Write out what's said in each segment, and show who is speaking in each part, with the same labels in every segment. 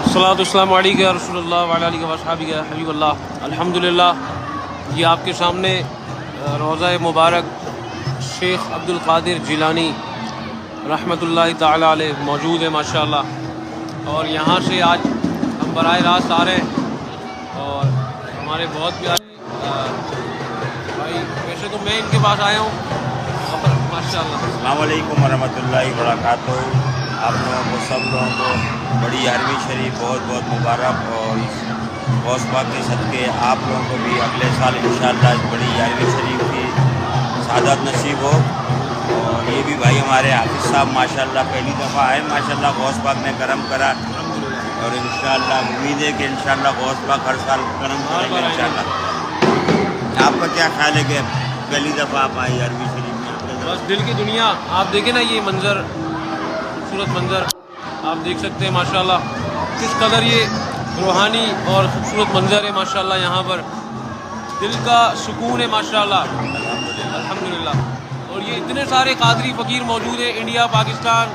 Speaker 1: الصلاۃ والسلام علیکم یا رسول اللہ وعلی آلہ و اصحابہ یا حبیب اللہ۔ الحمدللہ یہ آپ کے سامنے روضہ مبارک شیخ عبد القادر جیلانی رحمۃ اللہ تعالی علیہ موجود ہے ماشاءاللہ، اور یہاں سے آج ہم براہ راست آ رہے ہیں اور ہمارے بہت پیارے بھائی، ویسے تو میں ان کے پاس آیا ہوں اور ماشاءاللہ
Speaker 2: السلام علیکم ورحمۃ اللہ وبرکاتہ۔ آپ لوگوں کو سب لوگوں کو بڑی حرمی شریف بہت بہت مبارک، اور غوث پاک کے صدقے آپ لوگوں کو بھی اگلے سال انشاءاللہ اس بڑی حرمی شریف کی سعادت نصیب ہو۔ اور یہ بھی بھائی ہمارے حافظ صاحب ماشاءاللہ پہلی دفعہ آئے، ماشاءاللہ غوث پاک نے کرم کرا، اور انشاءاللہ امید ہے کہ انشاءاللہ غوث پاک ہر سال کرم کریں گے انشاءاللہ۔ آپ کا کیا خیال ہے کہ پہلی دفعہ آپ آئی حرمی شریف میں؟
Speaker 1: بس دل کی دنیا، آپ دیکھیں نا یہ منظر، خوبصورت منظر آپ دیکھ سکتے ہیں ماشاءاللہ، کس قدر یہ روحانی اور خوبصورت منظر ہے ماشاءاللہ۔ یہاں پر دل کا سکون ہے ماشاءاللہ، الحمدللہ۔ اور یہ اتنے سارے قادری فقیر موجود ہیں، انڈیا، پاکستان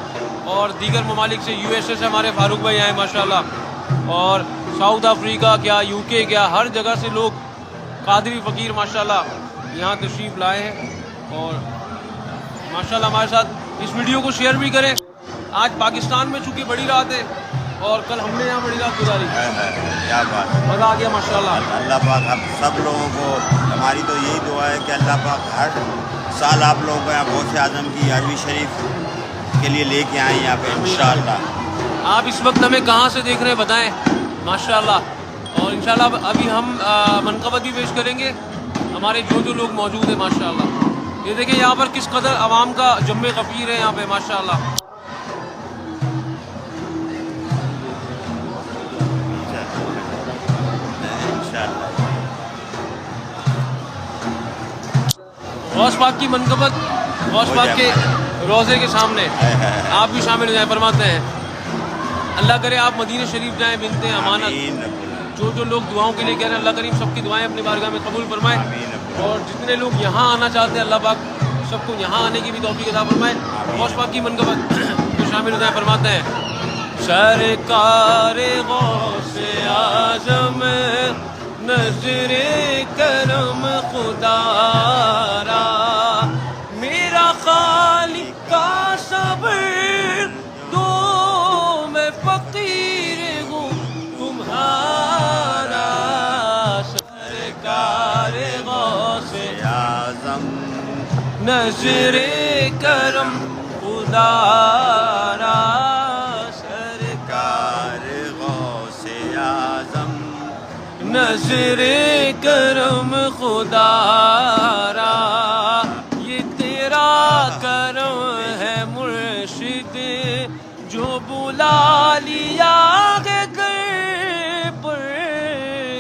Speaker 1: اور دیگر ممالک سے، یو ایس اے سے ہمارے فاروق بھائی آئے ماشاءاللہ، اور ساؤتھ افریقہ کیا، یو کے کیا، ہر جگہ سے لوگ قادری فقیر ماشاءاللہ یہاں تشریف لائے ہیں۔ اور ماشاءاللہ ہمارے ساتھ اس ویڈیو کو شیئر بھی کریں۔ آج پاکستان میں چونکہ بڑی رات ہے اور کل ہم نے یہاں بڑی رات گزاری،
Speaker 2: کیا بات،
Speaker 1: مزہ آ گیا ماشاءاللہ۔
Speaker 2: اللہ پاک آپ سب لوگوں کو، ہماری تو یہی دعا ہے کہ اللہ پاک ہر سال آپ لوگوں کو یہاں غوث اعظم کی حرمی شریف کے لیے لے کے آئیں یہاں پہ انشاءاللہ۔
Speaker 1: آپ اس وقت ہمیں کہاں سے دیکھ رہے ہیں بتائیں ماشاءاللہ، اور انشاءاللہ ابھی ہم منقبت بھی پیش کریں گے ہمارے جو لوگ موجود ہیں ماشاءاللہ۔ یہ دیکھیں یہاں پر کس قدر عوام کا جم غفیر ہے یہاں پہ ماشاءاللہ۔ غوث پاک کی منقبت، غوث پاک کے روضے کے سامنے آپ بھی شامل ہو جائیں، فرماتے ہیں اللہ کرے آپ مدینہ شریف جائیں، بنتے ہیں امانت۔ جو لوگ دعاؤں کے لیے کہہ رہے ہیں، اللہ کریم سب کی دعائیں اپنی بارگاہ میں قبول فرمائے، اور جتنے لوگ یہاں آنا چاہتے ہیں اللہ پاک سب کو یہاں آنے کی بھی توفیق عطا فرمائے۔ غوث پاک کی منقبت میں شامل ہو جائیں، فرماتے ہیں سرکار غوث اعظم نظر کرم خدا را، میرا خالق کا صبر تو میں فقیر ہوں تمہارا، سرکار غوث
Speaker 2: اعظم
Speaker 1: نظر کرم خدا را،
Speaker 2: سرکار غوث اعظم
Speaker 1: نظر کرم خدا را، یہ تیرا کرم ہے مرشد جو بلا لیا ہے گھر پر،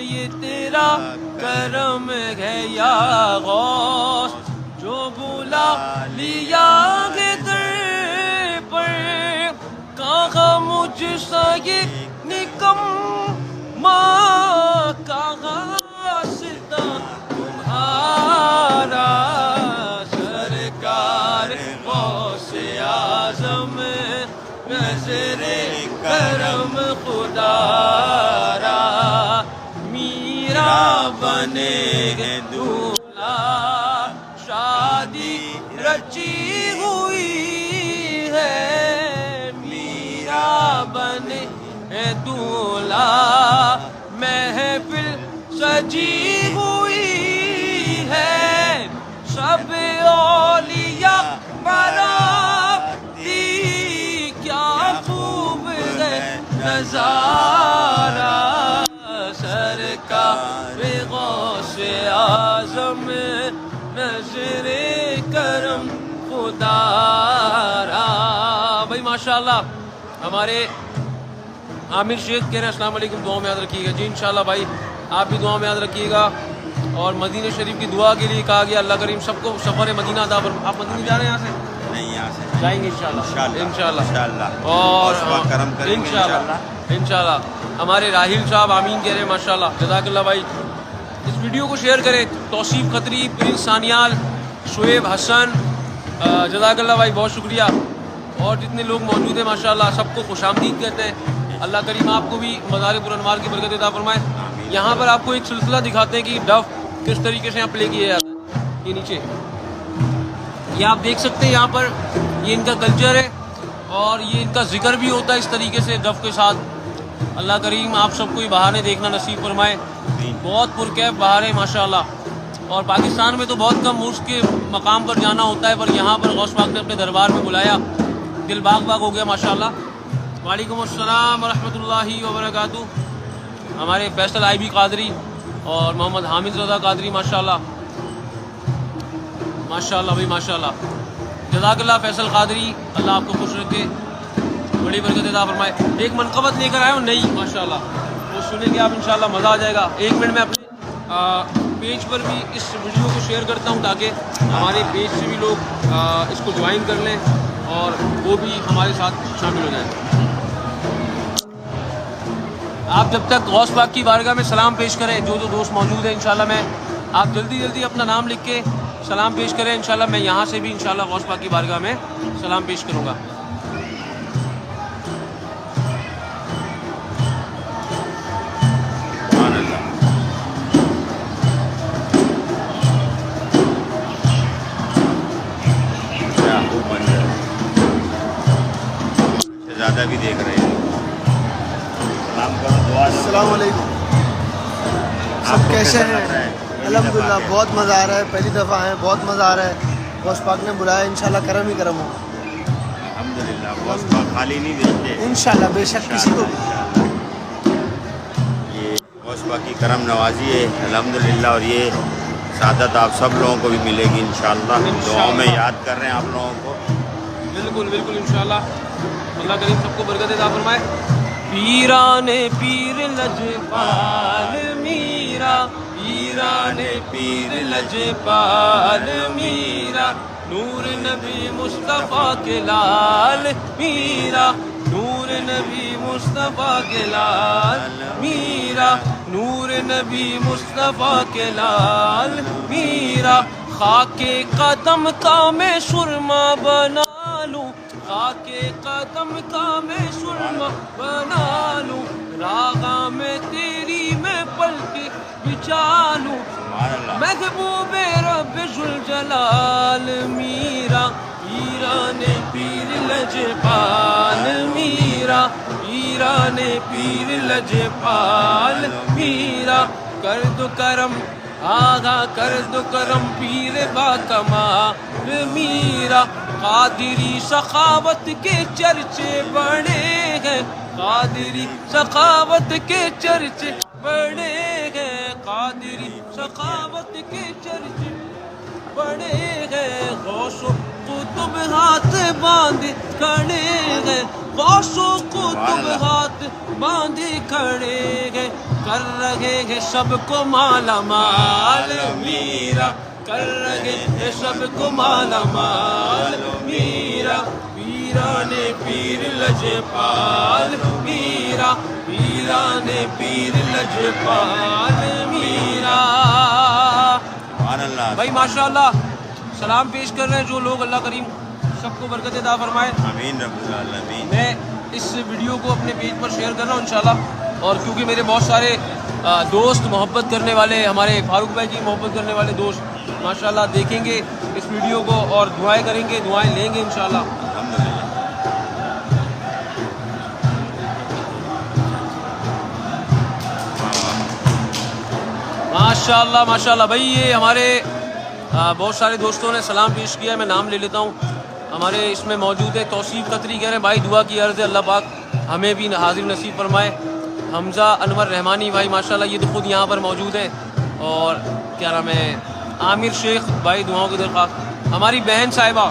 Speaker 1: یہ تیرا کرم ہے یا غوث جو بلا لیا ہے گھر پر، کہاں مجھ سا یہ نکما، کہاں ستا تمہارا، سرکار غوث اعظم نظر کرم خدا را، میرا بنے ہے دولہا، شادی رچی ہوئی ہے، میرا بنے ہے دولہا، محفل سجی ہوئی ہے، سب اولیاء براتی، کیا خوب ہے نظارہ، سرکار غوث اعظم نظر کرم خدا را۔ بھائی ماشاءاللہ ہمارے عامر شیخ کہہ رہے ہیں السلام علیکم، دعاؤں میں یاد رکھیے گا۔ جی انشاءاللہ بھائی آپ بھی دعاؤں میں یاد رکھیے گا، اور مدینہ شریف کی دعا کے لیے کہا گیا اللہ کریم سب کو سفر مدینہ عطا فرمائے۔ آپ مدینہ جا رہے ہیں یہاں سے؟
Speaker 2: نہیں، یہاں سے
Speaker 1: جائیں گے انشاءاللہ،
Speaker 2: اور کرم کریں گے
Speaker 1: انشاءاللہ۔ ہمارے راہیل صاحب آمین کہہ رہے ہیں ماشاءاللہ، جزاک اللہ بھائی۔ اس ویڈیو کو شیئر کریں، توصیف خطری، پرنس سانیال، شعیب حسن، جزاک اللہ بھائی، بہت شکریہ، اور جتنے لوگ موجود ہیں ماشاءاللہ سب کو خوش آمدید کہتے ہیں۔ اللہ کریم آپ کو بھی مزار پر انوار کی برکت عطا فرمائے. یہاں پر آپ کو ایک سلسلہ دکھاتے ہیں کہ ڈف کس طریقے سے یہاں پلے کیا جاتا ہے. یہ نیچے یہ آپ دیکھ سکتے ہیں, یہاں پر یہ ان کا کلچر ہے اور یہ ان کا ذکر بھی ہوتا ہے اس طریقے سے ڈف کے ساتھ. اللہ کریم آپ سب کو یہ بہاریں دیکھنا نصیب فرمائے. بہت پرکیف بہاریں ماشاءاللہ. اور پاکستان میں تو بہت کم عرس کے مقام پر جانا ہوتا ہے, پر یہاں پر غوث پاک نے اپنے دربار میں بلایا, دل باغ باغ ہو گیا ماشاءاللہ. وعلیکم السلام ورحمۃ اللہ وبرکاتہ. ہمارے فیصل آئی بی قادری اور محمد حامد رضا قادری ماشاءاللہ ماشاءاللہ بھائی ماشاءاللہ. جزاک اللہ فیصل قادری, اللہ آپ کو خوش رکھے, بڑی برکت عطا فرمائے. ایک منقبت لے کر آئے ہو نہیں ماشاءاللہ, وہ سنیں گے آپ انشاءاللہ, مزہ آ جائے گا. 1 منٹ میں اپنے پیج پر بھی اس ویڈیو کو شیئر کرتا ہوں تاکہ ہمارے پیج سے بھی لوگ اس کو جوائن کر لیں اور وہ بھی ہمارے ساتھ شامل ہو جائیں. آپ جب تک غوث پاک کی بارگاہ میں سلام پیش کریں, جو دوست موجود ہیں انشاءاللہ, میں آپ جلدی اپنا نام لکھ کے سلام پیش کریں. انشاءاللہ میں یہاں سے بھی انشاءاللہ غوث پاک کی بارگاہ میں سلام پیش کروں گا.
Speaker 2: زیادہ بھی دیکھ رہے ہیں. سلام کرو, دعا.
Speaker 3: السلام علیکم, سب کیسے ہیں؟ الحمدللہ بہت مزہ آ رہا ہے, پہلی دفعہ ہیں, بہت مزہ آ رہا ہے. غوث پاک نے بلایا, انشاءاللہ کرم ہی کرم ہو.
Speaker 2: الحمدللہ غوث پاک خالی نہیں دیتے
Speaker 3: انشاءاللہ, بے شک کسی کو.
Speaker 2: یہ غوث پاک کی کرم نوازی ہے الحمدللہ, اور یہ سعادت آپ سب لوگوں کو بھی ملے گی انشاءاللہ. دعاؤں میں یاد کر رہے ہیں آپ لوگوں کو.
Speaker 1: بالکل انشاءاللہ. اللہ کریم سب کو برکت عطا فرمائے. پیران پیر لجپال میرا, پیران پیر لجپال میرا, نور نبی مصطفیٰ کے لال میرا, نور نبی مصطفیٰ کے لال میرا, نور نبی مصطفیٰ کے لال میرا. خاک قدم کا میں سرما بنا لوں, خاک قدم کا میں سرما بنا لوں, راغا میں تیری میں پلک بچا لوں. محبوب رب ذوالجلال میرا, پیران پیر لجپال میرا, پیران پیر لجپال میرا. کر دو کرم آگاہ کر دو کرم پیر با کمال میرا. قادری سخاوت کے چرچے بڑے ہیں, قادری سخاوت کے چرچے بڑے ہیں, قادری سخاوت کے چرچے بڑے ہیں. غوث و قطب ہاتھ باندھ کھڑے ہیں, غوث و قطب ہاتھ باندھ کھڑے ہیں. کر رہے ہیں سب کو مالا مال میرا, کر رہے ہیں سب کو مالا مال میرا. پیران پیر لجپال میرا, پیران پیر لجپال میرا. بھائی ماشاءاللہ سلام پیش کر رہے ہیں جو لوگ, اللہ کریم سب کو برکت عطا فرمائے.
Speaker 2: آمین رب العالمین.
Speaker 1: میں اس ویڈیو کو اپنے پیج پر شیئر کر رہا ہوں انشاءاللہ, اور کیونکہ میرے بہت سارے دوست محبت کرنے والے, ہمارے فاروق بھائی جی محبت کرنے والے دوست ماشاءاللہ دیکھیں گے اس ویڈیو کو اور دعائیں کریں گے, دعائیں لیں گے انشاءاللہ. ماشاءاللہ ماشاءاللہ. بھائی یہ ہمارے بہت سارے دوستوں نے سلام پیش کیا ہے, میں نام لے لیتا ہوں. ہمارے اس میں موجود ہے توصیف قطری, کہہ رہے ہیں بھائی دعا کی عرض ہے, اللہ پاک ہمیں بھی حاضر نصیب فرمائے. حمزہ انور رحمانی بھائی ماشاءاللہ یہ تو خود یہاں پر موجود ہے. اور کیا نام ہے, عامر شیخ بھائی دعاؤں کی درخواست. ہماری بہن صاحبہ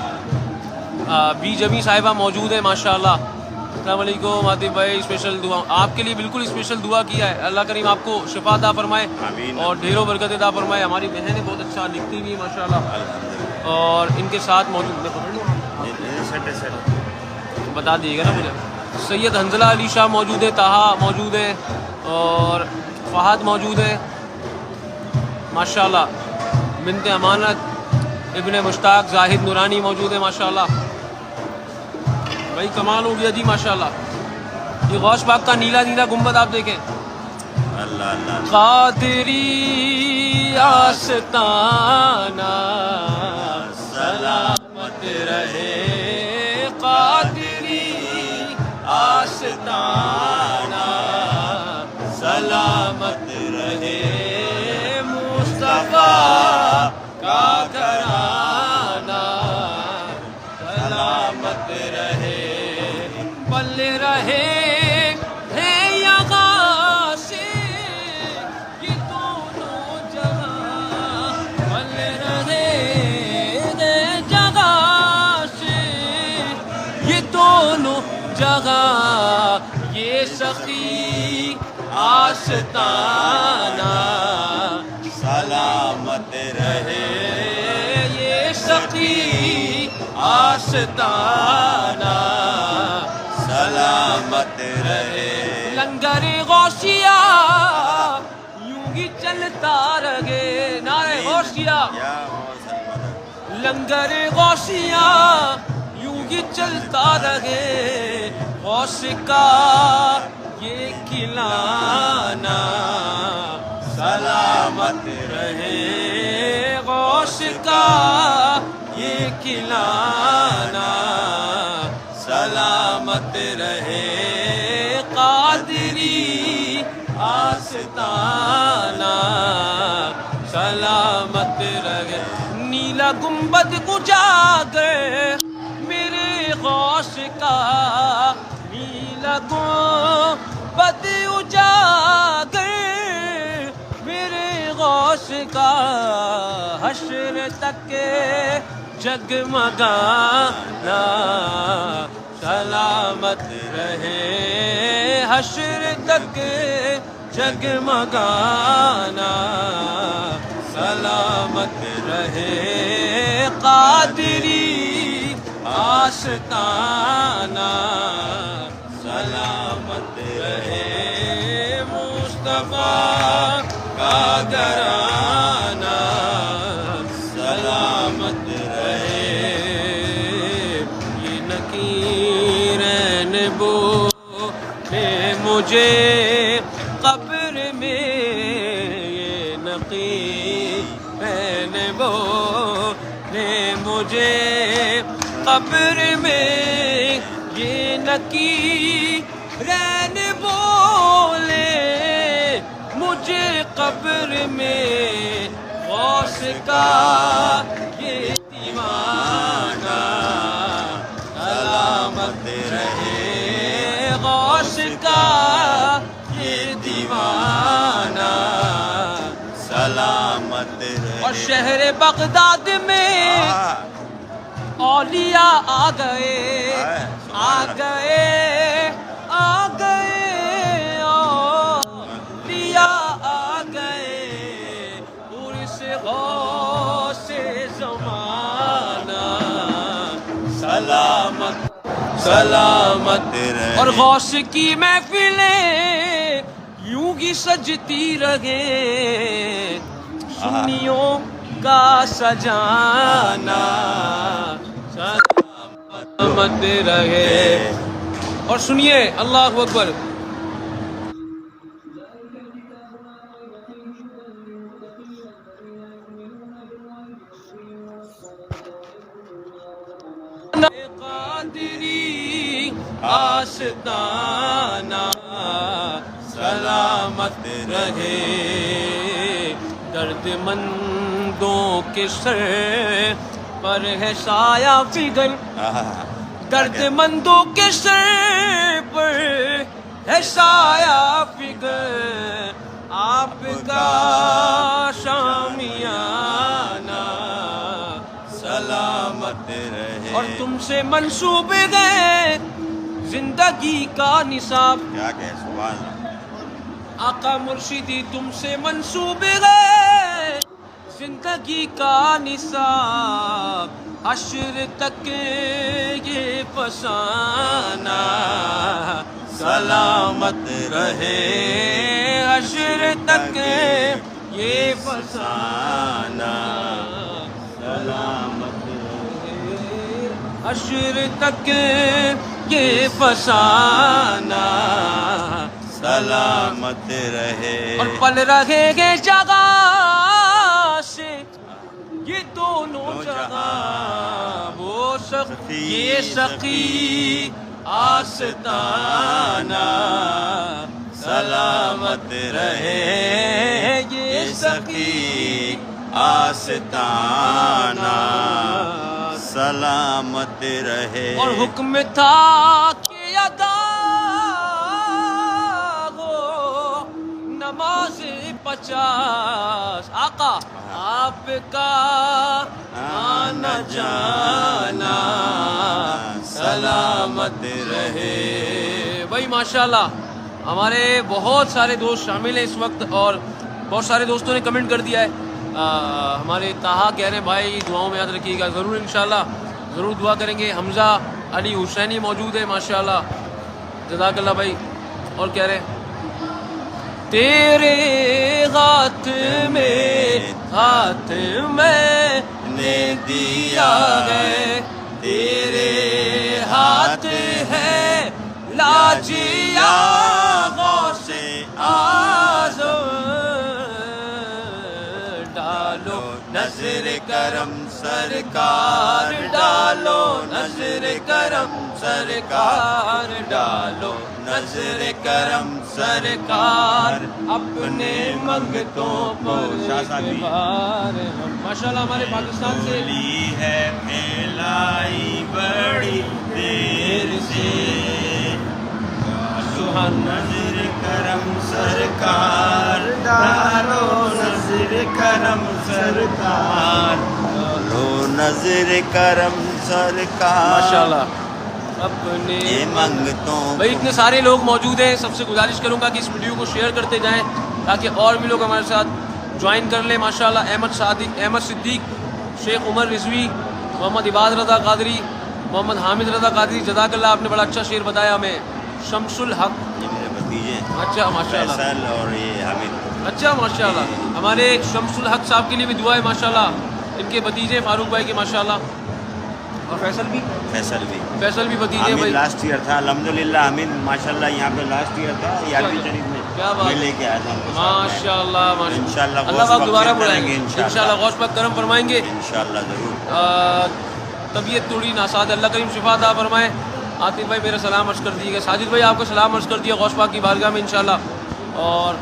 Speaker 1: بی جمی صاحبہ موجود ہے ماشاءاللہ. السلام علیکم عاطف بھائی, اسپیشل دعا آپ کے لیے, بالکل اسپیشل دعا کیا ہے. اللہ کریم آپ کو شفا عطا فرمائے اور ڈھیروں برکت عطا فرمائے. ہماری بہن ہے بہت اچھا لکھتی بھی ماشاءاللہ, اور ان کے ساتھ موجود بتا دیجیے گا نا مجھے. سید حنزلہ علی شاہ موجود ہے, طہا موجود ہے, اور فہد موجود ہے ماشاءاللہ. بنت امانت ابن مشتاق زاہد نورانی موجود ہے ماشاءاللہ. بھائی کمال ہو گیا جی ماشاءاللہ. یہ غوث پاک کا نیلا نیلا گنبد آپ دیکھیں.
Speaker 2: اللہ اللہ
Speaker 1: قادری آستانہ سلامت رہے. قادری آستانہ سلامت رہے. مصطفیٰ کا گھرانہ سلامت رہے. پل رہے ہیں یہاں سے یہ دونوں جگہ. پل رہے ہیں جگہ سے یہ دونوں جگہ. یہ سخی آستانہ
Speaker 2: سلامت رہے.
Speaker 1: یہ سخی آستانہ
Speaker 2: سلامت رہے.
Speaker 1: لنگر غوثیہ یوں ہی چلتا رہے. نعرہ غوثیہ.
Speaker 2: یا غوث المدد.
Speaker 1: لنگر غوثیہ یوں ہی چلتا رہے. غوث کا یہ کھلانا سلامت رہے. غوث کا یہ کھلانا سلامت رہے. قادری آستانہ سلامت رہے. نیلا گنبد اجاگر میرے غوث کا. نیلا گنبد اجاگر میرے غوث کا. حشر تک جگمگانا سلامت رہے. حشر تک جگمگانا سلامت رہے. قادری آستانہ سلامت رہے. مصطفیٰ کا گھرانہ سلامت رہے. یہ نکیرین بولے مجھے قبر میں. یہ نکیرین بولے مجھے قبر میں. یہ نکیرین بولے مجھے قبر میں. غوث کا یہ دیوانہ سلامت رہے. غوث کا یہ دیوانہ
Speaker 2: سلامت رہے.
Speaker 1: اور شہر بغداد میں اولیاء آ گئے. آ گئے آ گئے اولیاء آ گئے. عرس غوث زمانہ سلامت سلامت
Speaker 2: رہے.
Speaker 1: اور غوث کی محفلیں یوں ہی سجتی رہے. سنیوں کا سجانا سلامت رہے. اور سنیے اللہ اکبر. قادری آستانہ سلامت رہے. درد مندوں کے سر پر ہے سایہ فکر. درد مندوں کے سر پر ہے سایہ فکر. آپ کا شامیانہ
Speaker 2: سلامت رہے.
Speaker 1: اور تم سے منسوب گئے زندگی کا نصاب.
Speaker 2: کیا کہ سبحان اللہ.
Speaker 1: آقا مرشدی تم سے منسوب گئے زندگی کا نصاب. حشر تک یہ فسانہ سلامت رہے. حشر تک یہ فسانہ سلامت رہے. حشر تک آگے فسانہ
Speaker 2: سلامت رہے
Speaker 1: اور پل رہے گے جگہ سے یہ دونوں جگہ وہ سخی یہ سخی آستانہ
Speaker 2: سلامت رہے
Speaker 1: یہ
Speaker 2: سخی آستانہ سلامت رہے
Speaker 1: اور حکم تھا کہ ادا ہو نماز 50 آقا آپ کا آنا جانا سلامت رہے. بھائی ماشاءاللہ ہمارے بہت سارے دوست شامل ہیں اس وقت اور بہت سارے دوستوں نے کمنٹ کر دیا ہے. ہمارے طاہا کہہ رہے ہیں بھائی دعاؤں میں یاد رکھیے گا. ضرور انشاءاللہ ضرور دعا کریں گے. حمزہ علی حسینی موجود ہے ماشاءاللہ جزاک اللہ بھائی. اور کہہ رہے ہیں تیرے ہاتھ میں نے دیا ہے تیرے ہاتھ ہے لاجیا غوث اعظم ڈالو نظر کرم سرکار ڈالو نظر کرم سرکار ڈالو نظر کرم سرکار اپنے منگتوں پر ماشاءاللہ ہمارے پاکستان سے
Speaker 2: ہے پھیلائی بڑی دیر سے
Speaker 1: سبحان
Speaker 2: نظر کرم سرکار ڈالو نظر کرم سرکار ڈالو نظر کرم سرکار
Speaker 1: ماشاءاللہ اپنے
Speaker 2: منگتوں.
Speaker 1: بھائی اتنے سارے لوگ موجود ہیں. سب سے گزارش کروں گا کہ اس ویڈیو کو شیئر کرتے جائیں تاکہ اور بھی لوگ ہمارے ساتھ جوائن کر لیں. ماشاءاللہ احمد صدیق شیخ عمر رضوی محمد عباد رضا قادری محمد حامد رضا قادری جزاک اللہ آپ نے بڑا اچھا شعر بتایا ہمیں. شمس الحق
Speaker 2: یہ میرے بھتیجے
Speaker 1: اچھا ماشاءاللہ
Speaker 2: فیصل اور یہ حامد.
Speaker 1: اچھا ماشاءاللہ ہمارے شمس الحق صاحب کے لیے بھی دعا ہے ماشاءاللہ. ان کے بھتیجے فاروق بھائی کے ماشاءاللہ اور فیصل بھی بھتیجے بھائی.
Speaker 2: لاسٹ ایئر تھا الحمدللہ. حمید ماشاءاللہ یہاں پہ لاسٹ ایئر تھا یارویں شریف میں.
Speaker 1: کیا بات
Speaker 2: میں لے کے آیا تھا
Speaker 1: ماشاءاللہ
Speaker 2: انشاءاللہ.
Speaker 1: اللہ پاک دوبارہ بلائیں گے انشاءاللہ. غوث پاک کرم فرمائیں گے
Speaker 2: انشاءاللہ ضرور.
Speaker 1: طبیعت تھوڑی ناساد اللہ کریم شفا عطا فرمائے. عاطف بھائی میرا سلام عرض کر دیجیے گا. ساجد بھائی آپ کو سلام عرض کر دیا غوث پاک کی بارگاہ میں انشاءاللہ. اور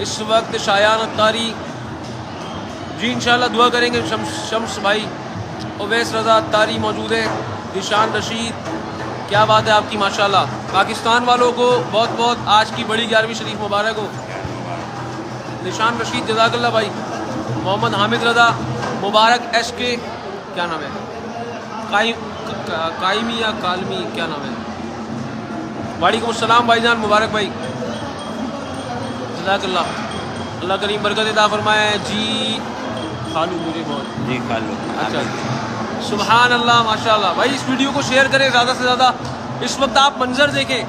Speaker 1: اس وقت شایان اتاری جی انشاءاللہ دعا کریں گے. شمس بھائی اویس رضا اتاری موجود ہے. ذیشان رشید کیا بات ہے آپ کی ماشاءاللہ. پاکستان والوں کو بہت بہت آج کی بڑی 11ویں شریف مبارک ہو. ذیشان رشید جزاک اللہ بھائی. محمد حامد رضا مبارک ایس کے کیا نام ہے قائمی یا کالمی کیا نام ہے. وعلیکم السلام بھائی جان مبارک بھائی جزاک اللہ. اللہ کریم برکت عطا فرمائے. جی خالو مجھے بہت
Speaker 2: جی خالو.
Speaker 1: اچھا سبحان اللہ ماشاءاللہ. بھائی اس ویڈیو کو شیئر کریں زیادہ سے زیادہ. اس وقت آپ منظر دیکھیں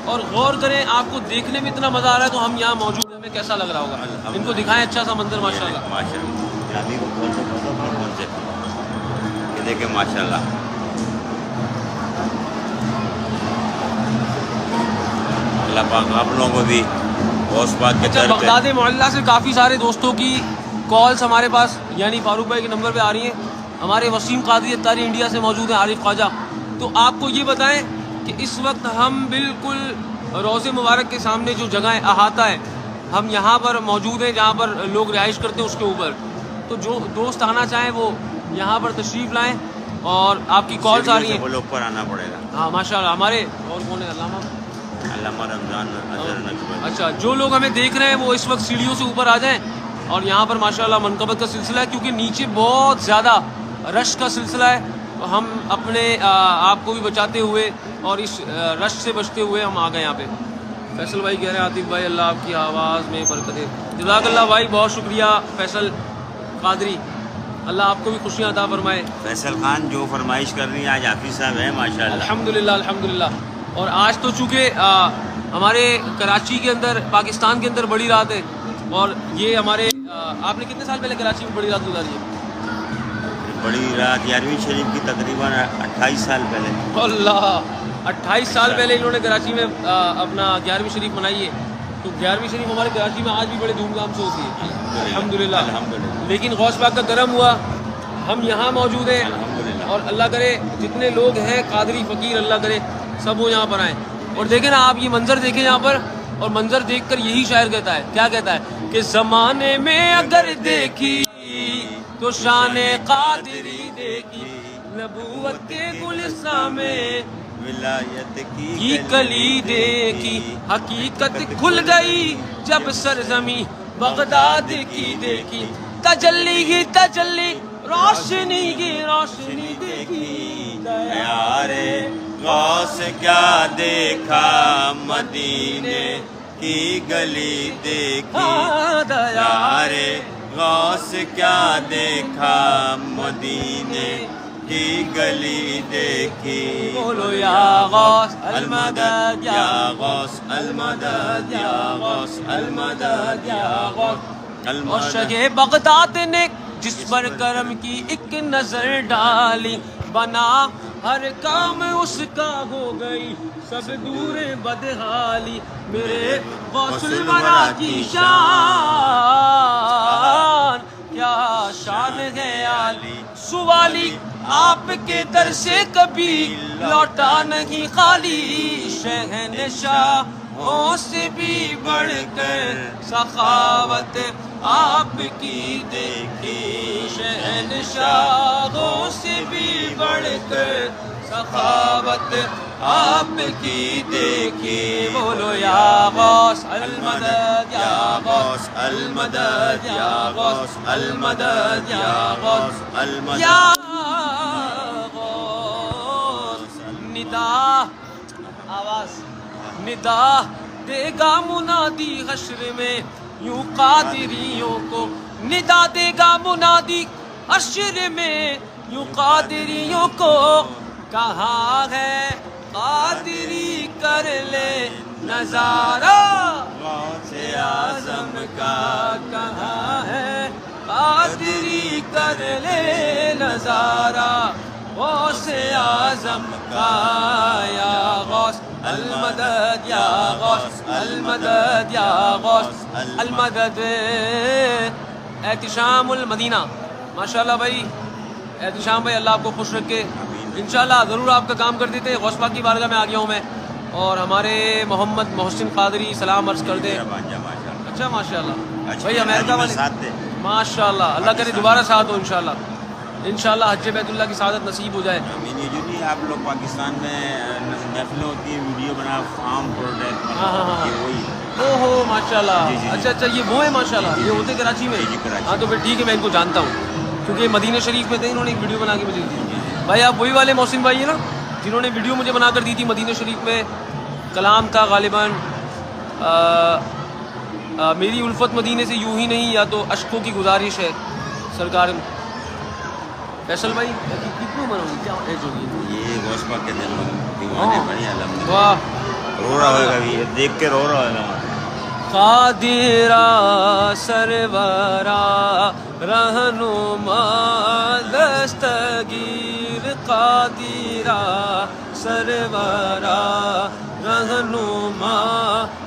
Speaker 1: اور غور کریں. آپ کو دیکھنے میں اتنا مزہ آ رہا ہے تو ہم یہاں موجود ہیں ہمیں کیسا لگ رہا ہوگا. ان کو دکھائیں اچھا سا منظر ماشاءاللہ.
Speaker 2: یہ دیکھیں ماشاءاللہ. اللہ پاک آپ لوگوں کو بھی غوث پاک کے در پہ.
Speaker 1: بغداد معلیٰ سے کافی سارے دوستوں کی کالز ہمارے پاس یعنی فاروق بھائی کے نمبر پہ آ رہی ہیں. ہمارے وسیم قادری اتاری انڈیا سے موجود ہیں. عارف خواجہ تو آپ کو یہ بتائیں کہ اس وقت ہم بالکل روضے مبارک کے سامنے جو جگہ احاطہ ہے ہم یہاں پر موجود ہیں جہاں پر لوگ رہائش کرتے ہیں اس کے اوپر. تو جو دوست آنا چاہیں وہ یہاں پر تشریف لائیں اور آپ کی کالز آ رہی ہیں.
Speaker 2: اوپر آنا پڑے گا.
Speaker 1: ہاں ماشاءاللہ. ہمارے اور کون ہے علامہ
Speaker 2: رمضان اظہر نقوی.
Speaker 1: اچھا جو لوگ ہمیں دیکھ رہے ہیں وہ اس وقت سیڑھیوں سے اوپر آ جائیں اور یہاں پر ماشاءاللہ منقبت کا سلسلہ ہے کیونکہ نیچے بہت زیادہ رش کا سلسلہ ہے. تو ہم اپنے آپ کو بھی بچاتے ہوئے اور اس رش سے بچتے ہوئے ہم آ گئے یہاں پہ. فیصل بھائی کہہ رہے ہیں عاطف بھائی اللہ آپ کی آواز میں برکت ہے. جزاک اللہ بھائی بہت شکریہ فیصل قادری. اللہ آپ کو بھی خوشیاں عطا فرمائے.
Speaker 2: فیصل خان جو فرمائش کر رہی ہیں آج حافظ صاحب ہیں ماشاءاللہ.
Speaker 1: الحمدللہ الحمدللہ. اور آج تو چونکہ ہمارے کراچی کے اندر پاکستان کے اندر بڑی رات ہے اور یہ ہمارے آپ نے کتنے سال پہلے کراچی میں بڑی رات گزاری ہے؟
Speaker 2: بڑی رات 11ویں شریف کی تقریباً 28 سال پہلے.
Speaker 1: اللہ 28 سال پہلے انہوں نے کراچی میں اپنا 11ویں شریف منائی ہے. تو 11ویں شریف ہمارے کراچی میں آج بھی بڑے دھوم دھام سے ہوتی ہے الحمدللہ. لیکن غوث پاک کا کرم ہوا, ہم یہاں موجود ہیں, اور اللہ کرے جتنے لوگ ہیں قادری فقیر اللہ کرے سب وہ یہاں پر آئیں. اور دیکھیں نا آپ یہ منظر دیکھیں یہاں پر, اور منظر دیکھ کر یہی شاعر کہتا ہے, کیا کہتا ہے کہ زمانے میں اگر دیکھی تو شان قادری دیکھی, نبوت کے گلستان میں
Speaker 2: ولایت
Speaker 1: کی کلی دیکھی, حقیقت کھل گئی جب سرزمین بغداد کی دیکھی, تجلی ہی تجلی روشنی کی روشنی دیکھی,
Speaker 2: یارے غوث کیا دیکھا مدینے کی گلی دیکھی, یارے غوث کیا دیکھا مدینے کی گلی دیکھی.
Speaker 1: بولو یا غوث
Speaker 2: المدد یا غوث المدد یا غوث المدد یا غوث
Speaker 1: اور
Speaker 2: المدد.
Speaker 1: شگے بغداد نے جس پر کرم کی ایک نظر ڈالی, بنا ہر کام اس کا ہو گئی سب دور بدحالی, میرے غوث الورا کی شان کیا شان ہے عالی, سوالی آپ کے در سے کبھی لوٹا نہیں خالی, شہنشاہوں سے بھی بڑھ کر سخاوت آپ کی دیکھی, شہنشاہوں سے بھی بڑھ کر سخاوت آپ کی دیکھی. بولو یا غوث المدد یا غوث المدد یا غوث المدد یا غوث
Speaker 2: المدد
Speaker 1: یا غوث. ندا آواز ندا دے گا منادی حشر میں یوں قادریوں کو, ندا دے گا منادی حشر میں یوں قادریوں کو, کہاں ہے قادری کر لے نظارہ
Speaker 2: غوث اعظم کا,
Speaker 1: کہاں ہے قادری کر لے نظارہ غوث اعظم کا, یا غوث المدد یا غوث المدد یا غوث المدد. احتشام المدینہ ماشاءاللہ بھائی, احتشام بھائی اللہ آپ کو خوش رکھے, انشاءاللہ ضرور آپ کا کام کر دیتے ہیں. غوث پاک کی بارگاہ میں آ گیا ہوں میں, اور ہمارے محمد محسن قادری سلام عرض کر دے. اچھا ماشاءاللہ بھائی امریکہ والے ماشاءاللہ, اللہ کرے دوبارہ ساتھ ہو انشاءاللہ, انشاءاللہ حج بیت اللہ کی سعادت نصیب ہو جائے.
Speaker 2: آپ لوگ پاکستان میں محفلیں ہوتی ہیں, ویڈیو بنا فارم پروڈکٹ, وہی
Speaker 1: او ہو ماشاءاللہ. اچھا اچھا یہ وہ ہے ماشاءاللہ, یہ ہوتے کراچی میں. ہاں تو پھر ٹھیک ہے, میں ان کو جانتا ہوں کیونکہ مدینہ شریف میں تھے, انہوں نے ایک ویڈیو بنا کے مجھے دی تھی. بھائی آپ وہی والے محسن بھائی ہیں نا جنہوں نے ویڈیو مجھے بنا کر دی تھی مدینہ شریف میں, کلام تھا غالباً میری الفت مدینے سے یوں ہی نہیں, یا تو اشکوں کی گزارش ہے سرکار. فیصل بھائی کتنی عمر ہوگی, کیا ایج ہوگی؟
Speaker 2: یہ غوث پاک کے دل میں دیوانے بڑی الحمدللہ.
Speaker 1: واہ,
Speaker 2: رو رہا ہوگا بھی, دیکھ کے رو رہا ہوگا.
Speaker 1: قادرا سرورا رہنما دستگیر, قادرا سرورا رہنما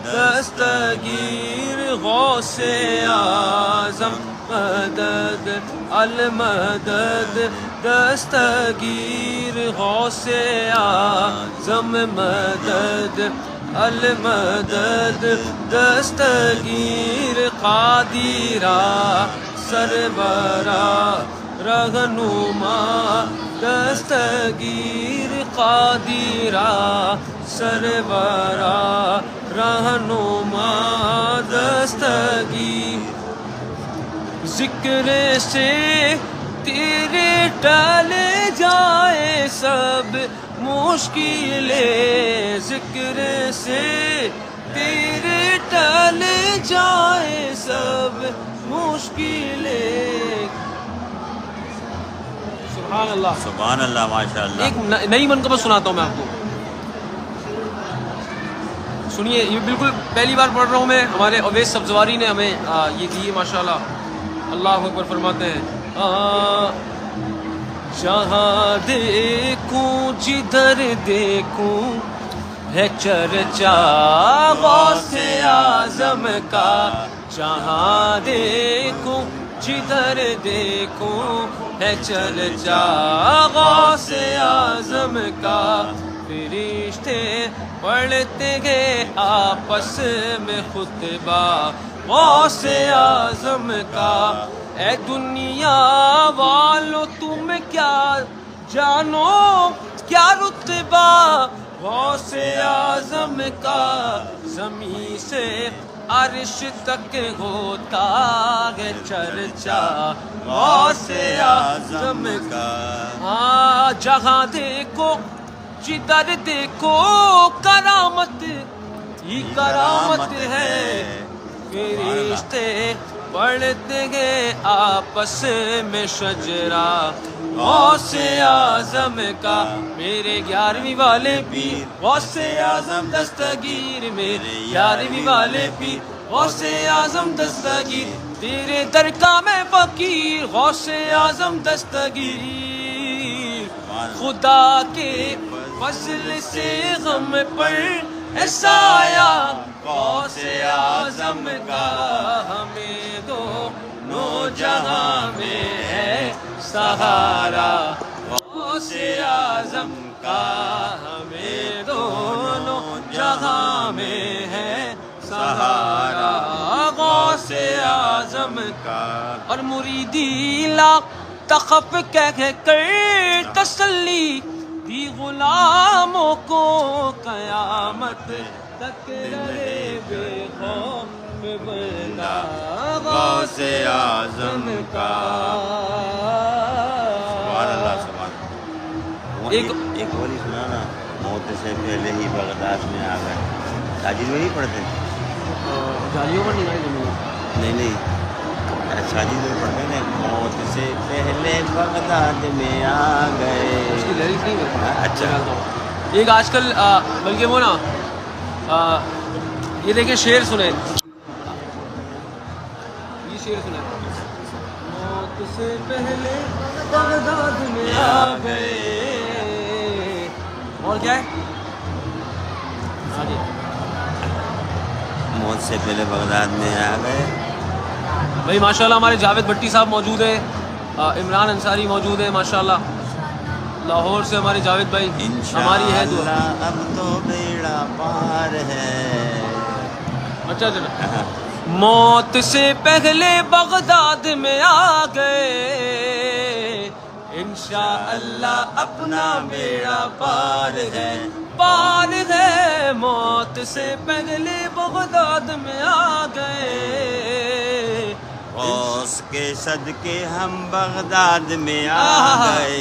Speaker 1: دستگیر, غوث اعظم مدد المدد دستگیر, غوث اعظم مدد المدد دستگیر, قادرا سربراہ رہنما دستگیر, قادرا سربراہ رہنما دستگیر. ذکر سے تیرے ٹل جائے سب مشکلیں, ذکر سے تیرے ٹل جائے سب مشکلیں. سبحان اللہ
Speaker 2: سبحان اللہ ماشاء اللہ.
Speaker 1: ایک نئی منقبت سناتا ہوں میں آپ کو, سنیے. یہ بالکل پہلی بار پڑھ رہا ہوں میں. ہمارے اویس سبزواری نے ہمیں یہ دی ہے ماشاء اللہ. اللہ اکبر فرماتے ہیں, جہاں دیکھوں جدھر دیکھوں ہے چرچا غوث اعظم کا، جہاں دیکھوں جدھر دیکھوں ہے چرچا غوث اعظم کا، فرشتے پڑھتے گئے آپس میں خطبہ غوث اعظم کا، اے دنیا والو تم کیا جانو کیا رتبہ غوث اعظم کا، زمین سے عرش تک ہوتا ہے چرچا غوث اعظم کا، ہاں جہاں دیکھو جدھر دیکھو کرامت ہی کرامت ہے، فرشتے پڑھتے گئے آپس میں شجرا غوث اعظم کا، میرے 11ویں والے پیر غوث اعظم دستگیر، میرے 11ویں والے پیر غوث اعظم دستگیر، تیرے در کا میں فقیر غوث اعظم دستگیر، خدا کے فضل سے غم پر ہے سایہ غوث اعظم کا، ہمیں دونوں جہاں میں ہے سہارا غوث اعظم کا، ہمیں دونوں جہاں میں ہے سہارا غوث اعظم کا، اور مریدی لا تخف کہہ کر تسلی دی غلاموں کو، قیامت تک رہے بے خوف بندہ غوث اعظم کا،
Speaker 2: سبحان اللہ سبحان اللہ۔ ایک ولی سنا نا، موت سے پہلے ہی بغداد میں آ گئے، ساجد میں نہیں پڑھتے؟
Speaker 1: جالیوں پر نہیں،
Speaker 2: نہیں ساجد میں پڑھتے ہیں، موت سے پہلے بغداد میں آ گئے،
Speaker 1: اس کی لیرکس نہیں ہے۔
Speaker 2: اچھا
Speaker 1: ایک آج کل بلکہ وہ نا یہ دیکھیں شعر سنیں، یہ شعر سنیں، موت سے پہلے بغداد میں آ گئے، اور کیا ہے؟ ہاں جی،
Speaker 2: موت سے پہلے بغداد میں آ گئے۔
Speaker 1: بھائی ماشاءاللہ ہمارے جاوید بھٹی صاحب موجود ہیں، عمران انصاری موجود ہیں ماشاءاللہ، لاہور سے ہمارے جاوید بھائی، ہماری ہے دعا۔
Speaker 2: اب تو بیڑا پار ہے۔
Speaker 1: اچھا چلو، موت سے پہلے بغداد میں آ گئے، انشاءاللہ اپنا بیڑا پار ہے، پار ہے، موت سے پہلے بغداد میں آ گئے،
Speaker 2: غوث کے صدقے ہم بغداد میں آ گئے،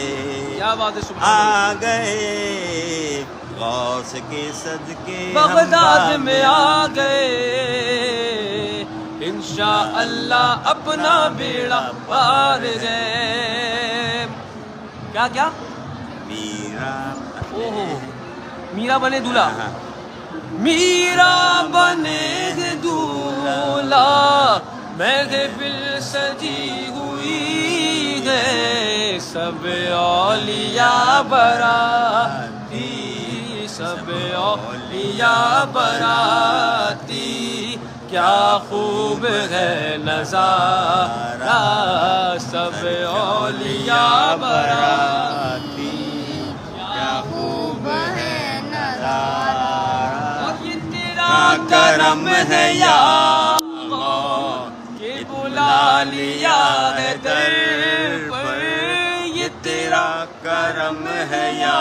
Speaker 1: کیا بات ہے،
Speaker 2: آ
Speaker 1: سبحان
Speaker 2: گئے، غوث کے صدقے
Speaker 1: بغداد میں آ گئے، انشاءاللہ اپنا بیڑا پار ہے، کیا کیا
Speaker 2: میرا
Speaker 1: اوہ میرا بنے دولہا، میرا بنے دولہا، محفل سجی ہوئی ہے، سب اولیاء براتی، سب اولیاء براتی، کیا خوب ہے نظارہ، سب اولیاء براتی، کیا خوب ہے نظارہ، اور یہ تیرا کرم ہے یا اللہ کہ بلا لیا ہے در پر، یہ تیرا کرم ہے یا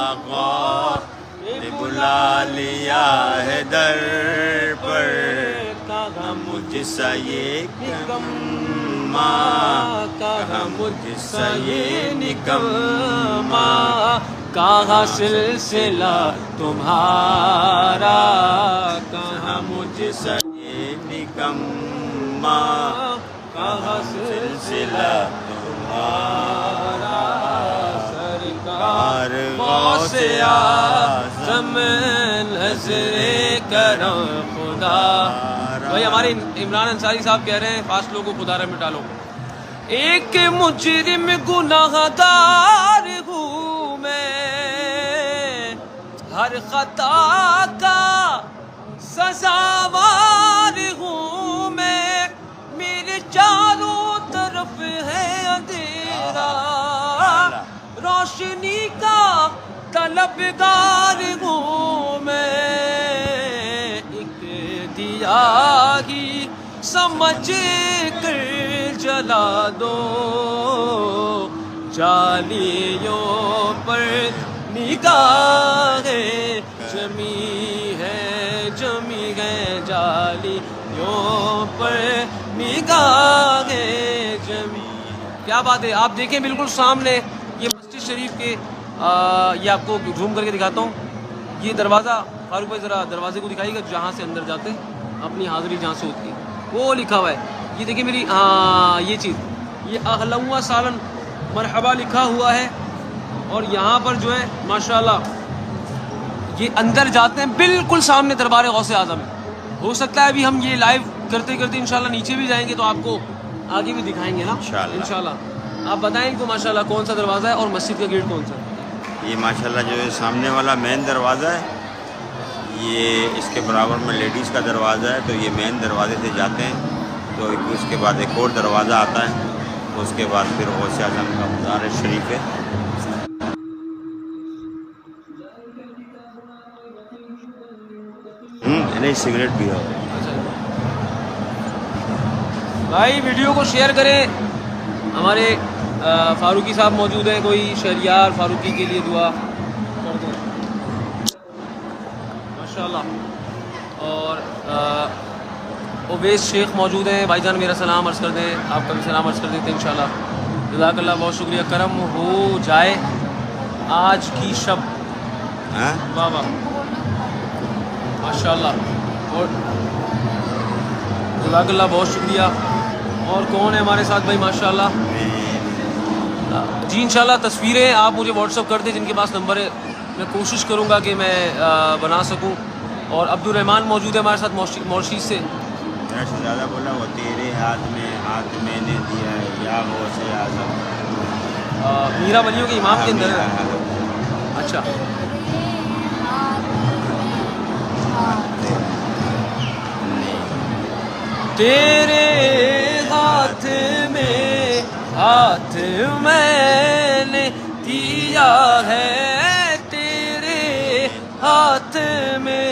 Speaker 1: اللہ کہ بلا لیا ہے در پر، کہاں مجھ سا یہ نکما، کہاں مجھ سا یہ نکما، کہاں سلسلہ تمہارا، کہاں مجھ سا یہ نکما، کہاں سلسلہ تمہارا، سرکار غوث اعظم نظر کرم خدا۔ بھائی ہمارے عمران انصاری صاحب کہہ رہے ہیں فاصلوں کو خدا رحم مٹا لو، ایک مجرم گناہگار ہوں میں، ہر خطا کا سزاوار ہوں میں، میرے چاروں طرف ہے اندھیرا، روشنی کا طلبگار ہوں میں، ایک دیا ہی سمجھ کر جلا دو، جالیوں پر نگاہیں جمی ہے جالیوں پر نگاہیں جمی۔ کیا بات ہے، آپ دیکھیں بالکل سامنے یہ مسجد شریف کے یہ آپ کو زوم کر کے دکھاتا ہوں، یہ دروازہ، فاروق بھائی ذرا دروازے کو دکھائیے گا جہاں سے اندر جاتے ہیں، اپنی حاضری جہاں سے ہوتی ہے، وہ لکھا ہوا ہے، یہ دیکھیں میری یہ چیز، یہ اہلوا سالن مرحبا لکھا ہوا ہے، اور یہاں پر جو ہے ماشاءاللہ یہ اندر جاتے ہیں، بالکل سامنے دربار غوث اعظم ہے۔ ہو سکتا ہے ابھی ہم یہ لائیو کرتے کرتے انشاءاللہ نیچے بھی جائیں گے تو آپ کو آگے بھی دکھائیں گے نا انشاءاللہ۔ آپ بتائیں ان کو ماشاءاللہ کون سا دروازہ ہے اور مسجد کا گیٹ کون سا ہے؟
Speaker 2: یہ ماشاءاللہ جو ہے سامنے والا مین دروازہ ہے، یہ اس کے برابر میں لیڈیز کا دروازہ ہے، تو یہ مین دروازے سے جاتے ہیں، تو اس کے بعد ایک اور دروازہ آتا ہے، تو اس کے بعد پھر غوث اعظم کا مزار شریف ہے۔ نہیں سگریٹ بھی ہو
Speaker 1: بھائی، ویڈیو کو شیئر کریں، ہمارے فاروقی صاحب موجود ہیں، کوئی شہریار فاروقی کے لیے دعا کر دیں ماشاءاللہ، اور اویس شیخ موجود ہیں، بھائی جان میرا سلام عرض کر دیں، آپ کا بھی سلام عرض کر دیتے ہیں انشاءاللہ۔ جزاک اللہ، بہت شکریہ، کرم ہو جائے آج کی شب، واہ واہ ماشاءاللہ، اور جزاک اللہ، بہت شکریہ۔ اور کون ہے ہمارے ساتھ بھائی ماشاءاللہ؟ جی انشاءاللہ تصویریں آپ مجھے واٹس ایپ کر دیں، جن کے پاس نمبر ہے، میں کوشش کروں گا کہ میں بنا سکوں۔ اور عبدالرحمان موجود ہے ہمارے ساتھ مورشید سے۔
Speaker 2: میرا شہزادہ بولا وہ تیرے ہاتھ میں نے دیا ہے یا غوث اعظم،
Speaker 1: میرا ولیوں کے امام کے اندر ہے۔ اچھا، تیرے ہاتھ میں نے دیا ہے، تیرے ہاتھ میں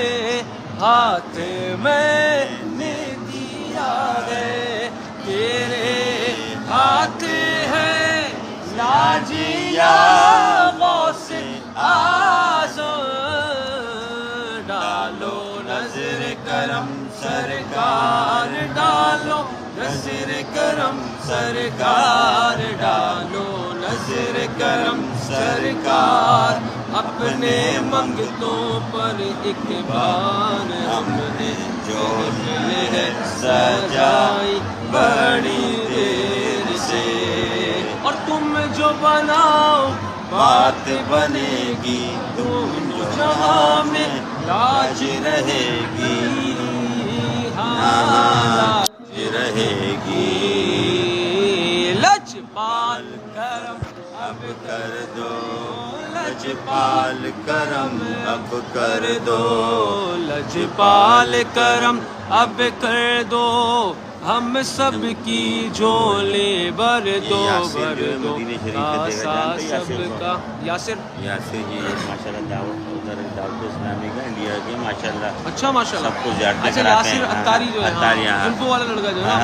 Speaker 1: نے دیا ہے، تیرے ہاتھ ہے لاج یا غوث اعظم، ڈالو نظر کرم سرکار، ڈالو نظر کرم سرکار، ڈالو نظر کرم سرکار، اپنے منگتوں پر ایک بار ہم نے جو ہے سجائی بڑی دیر سے، اور تم جو بناؤ بات بنے گی، تم جو جہاں میں لاج رہے گی، لاج رہے گی، لجپال کرم اب کر دو، لجپال کرم اب کر دو، لجپال کرم اب کر دو، ہم سب کی جھولے بھر دو، بھر دو کاسا سب کا۔ یاسر
Speaker 2: جی ماشاءاللہ دعوت اسلامی کا انڈیا کے ماشاءاللہ،
Speaker 1: اچھا ماشاءاللہ،
Speaker 2: سب کو زیارتیں
Speaker 1: اچھا
Speaker 2: کراتے
Speaker 1: یاسر
Speaker 2: ہیں،
Speaker 1: اتاری جو ہے، زلفوں والا لڑکا جو ہے نا،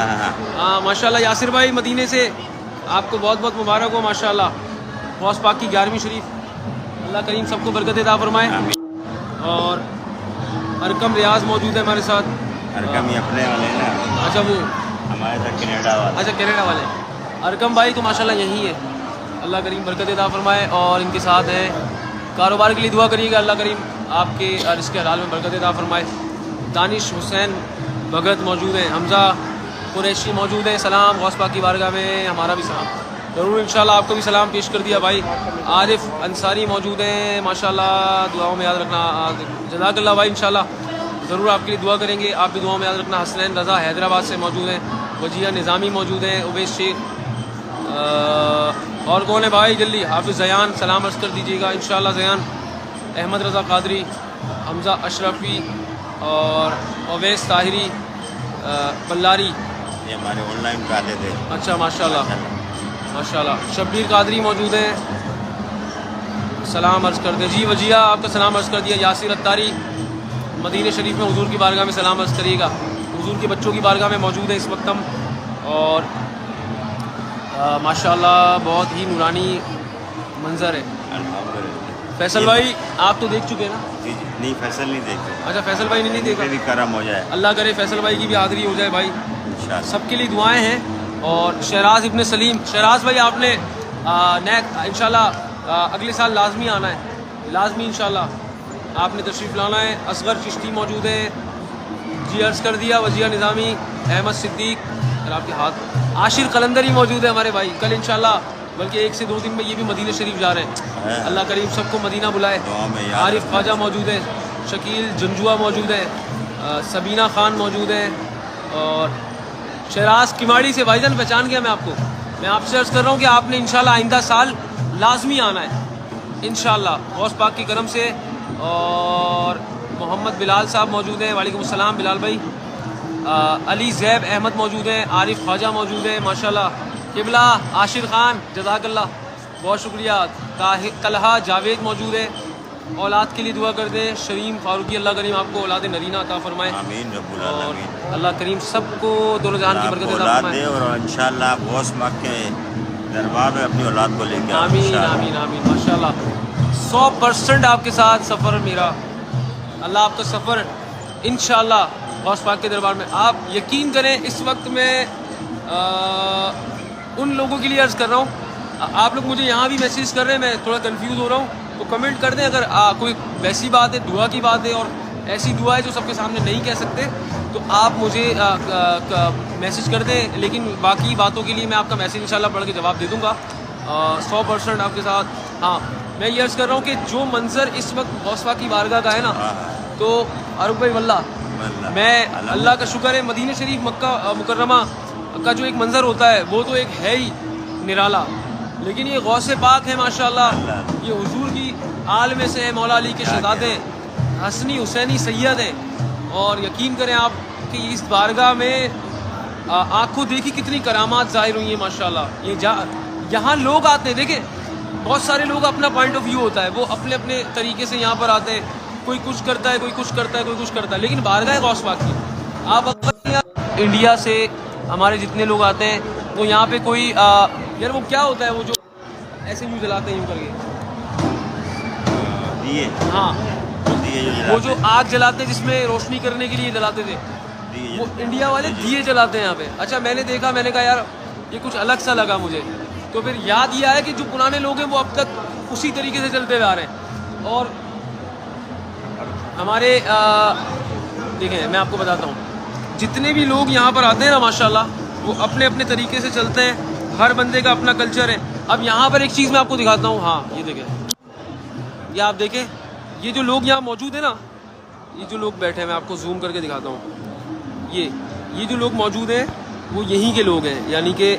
Speaker 1: ہاں ماشاءاللہ یاسر بھائی مدینے سے، آپ کو بہت بہت مبارک ہو ماشاءاللہ، غوث پاک کی 11ویں شریف، اللہ کریم سب کو برکت عطا فرمائے۔ اور ارکم ریاض موجود ہے ہمارے ساتھ،
Speaker 2: ارکم ہی اپنے والے نا،
Speaker 1: اچھا وہ
Speaker 2: ہمارے ساتھ کینیڈا والے،
Speaker 1: اچھا کینیڈا والے، ارکم بھائی تو ماشاءاللہ یہی ہے، اللہ کریم برکت عطا فرمائے، اور ان کے ساتھ ہیں، کاروبار کے لیے دعا کریے گا، اللہ کریم آپ کے رزق حلال میں برکت عطا فرمائے۔ دانش حسین بھگت موجود ہیں، حمزہ قریشی موجود ہیں، سلام غوث پاک کی بارگاہ میں، ہمارا بھی سلام، ضرور انشاءاللہ آپ کو بھی سلام پیش کر دیا بھائی۔ عارف انصاری موجود ہیں ماشاءاللہ، دعاؤں میں یاد رکھنا، جزاک اللہ بھائی، انشاءاللہ ضرور آپ کے لیے دعا کریں گے، آپ بھی دعاؤں میں یاد رکھنا۔ حسنین رضا حیدرآباد سے موجود ہیں، وجیہ نظامی موجود ہیں، اویس شیخ اور کون ہے بھائی جلدی؟ حافظ زیان سلام عرض کر دیجیے گا انشاءاللہ. زیان احمد رضا قادری، حمزہ اشرفی اور اویس طاہری بلاری،
Speaker 2: یہ ہمارے آن لائن پہ آتے تھے.
Speaker 1: اچھا ماشاءاللہ ماشاءاللہ. شبیر قادری موجود ہیں، سلام عرض کر دیں. جی وجیہ آپ کا سلام عرض کر دیا. یاسر اتاری مدینہ شریف میں حضور کی بارگاہ میں سلام عرض کریے گا. حضور کے بچوں کی بارگاہ میں موجود ہے اس وقت ہم، اور ماشاءاللہ بہت ہی نورانی منظر ہے.
Speaker 2: الحمدللہ.
Speaker 1: فیصل بھائی آپ تو دیکھ چکے نا؟
Speaker 2: جی جی نہیں فیصل نہیں دیکھتے.
Speaker 1: اچھا فیصل بھائی نے نہیں دیکھا.
Speaker 2: بھی کرم ہو جائے
Speaker 1: اللہ کرے فیصل بھائی کی بھی حاضری ہو جائے بھائی.
Speaker 2: انشاءاللہ.
Speaker 1: سب کے لیے دعائیں ہیں. اور شہراز ابن سلیم، شہراز بھائی آپ نے انشاءاللہ اگلے سال لازمی آنا ہے، لازمی انشاءاللہ آپ نے تشریف لانا ہے. اصغر چشتی موجود ہیں، جی عرض کر دیا. وجیہ نظامی، احمد صدیق، اور آپ کے ہاتھ عاشر قلندری موجود ہے ہمارے بھائی. کل انشاءاللہ بلکہ 1 سے 2 دن میں یہ بھی مدینہ شریف جا رہے ہیں. اللہ کریم سب کو مدینہ بلائے.
Speaker 2: دعا میں یاد
Speaker 1: عارف خواجہ موجود ہے، شکیل جنجوا موجود ہے، سبینہ خان موجود ہے، اور شہراز کماڑی سے. بھائی جان پہچان گیا میں آپ کو. میں آپ سے عرض کر رہا ہوں کہ آپ نے انشاءاللہ آئندہ سال لازمی آنا ہے انشاءاللہ غوث پاک کی کرم سے. اور محمد بلال صاحب موجود ہیں، وعلیکم السلام بلال بھائی. علی زیب احمد موجود ہیں، عارف خواجہ موجود ہیں ماشاءاللہ. قبلہ عاشر خان جزاک اللہ بہت شکریہ. طلحہ جاوید موجود ہے. اولاد کے لیے دعا کر دیں. شریم فاروقی، اللہ کریم آپ کو اولاد نرینہ عطا فرمائے.
Speaker 2: آمین رب
Speaker 1: اور
Speaker 2: العالمین.
Speaker 1: اللہ کریم سب کو دونوں جہان کی
Speaker 2: آپ
Speaker 1: برکت
Speaker 2: کو
Speaker 1: عطا
Speaker 2: اولاد
Speaker 1: فرمائے.
Speaker 2: دے اور انشاءاللہ غوث پاک کے دربار میں اپنی اولاد کو لے کے آئیں
Speaker 1: آمین
Speaker 2: انشاءاللہ.
Speaker 1: آمین آمین ماشاءاللہ. 100% آپ کے ساتھ سفر میرا. اللہ آپ کا سفر انشاءاللہ غوث پاک کے دربار میں. آپ یقین کریں اس وقت میں ان لوگوں کے لیے عرض کر رہا ہوں، آپ لوگ مجھے یہاں بھی میسیج کر رہے ہیں، میں تھوڑا کنفیوز ہو رہا ہوں، تو کمنٹ کر دیں. اگر کوئی ویسی بات ہے، دعا کی بات ہے، اور ایسی دعا ہے جو سب کے سامنے نہیں کہہ سکتے، تو آپ مجھے میسیج کر دیں. لیکن باقی باتوں کے لیے میں آپ کا میسیج انشاءاللہ پڑھ کے جواب دے دوں گا 100% آپ کے ساتھ. ہاں میں یہ عرض کر رہا ہوں کہ جو منظر اس وقت غوث پاک کی بارگاہ کا ہے نا، تو عارف بھائی واللہ میں اللہ کا شکر ہے، مدینہ شریف مکہ مکرمہ کا جو ایک منظر ہوتا ہے وہ تو ایک ہے ہی نرالا، لیکن یہ غوث پاک ہے ماشاءاللہ. یہ حضور کی آل میں سے ہے، مولا علی کے شہزادے حسنی حسینی سید ہیں. اور یقین کریں آپ کہ اس بارگاہ میں آنکھوں دیکھی کتنی کرامات ظاہر ہوئی ہیں ماشاءاللہ. یہاں لوگ آتے ہیں، دیکھیں بہت سارے لوگ اپنا پوائنٹ آف ویو ہوتا ہے، وہ اپنے اپنے طریقے سے یہاں پر آتے ہیں. کوئی کچھ کرتا ہے، کوئی کچھ کرتا ہے، کوئی کچھ کرتا ہے، لیکن بارگاہ غوث پاک کی آپ انڈیا سے ہمارے جتنے لوگ آتے ہیں، تو یہاں پہ کوئی یار وہ کیا ہوتا ہے وہ جو ایسے یوں جلاتے ہیں یوں کر کے،
Speaker 2: دیے
Speaker 1: ہاں
Speaker 2: دیے
Speaker 1: وہ جو آگ جلاتے ہیں جس میں روشنی کرنے کے لیے جلاتے تھے، وہ انڈیا والے دیے جلاتے ہیں یہاں پہ. اچھا میں نے دیکھا، میں نے کہا یار یہ کچھ الگ سا لگا مجھے. تو پھر یاد یہ آیا کہ جو پرانے لوگ ہیں وہ اب تک اسی طریقے سے چلتے ہوئے آ رہے ہیں. اور ہمارے دیکھیں میں آپ کو بتاتا ہوں، جتنے بھی لوگ یہاں پر آتے ہیں نا ماشاءاللہ، وہ اپنے اپنے طریقے سے چلتے ہیں. ہر بندے کا اپنا کلچر ہے. اب یہاں پر ایک چیز میں آپ کو دکھاتا ہوں. ہاں یہ دیکھیں، یہ آپ دیکھیں، یہ جو لوگ یہاں موجود ہیں نا، یہ جو لوگ بیٹھے ہیں، میں آپ کو زوم کر کے دکھاتا ہوں. یہ جو لوگ موجود ہیں وہ یہیں کے لوگ ہیں، یعنی کہ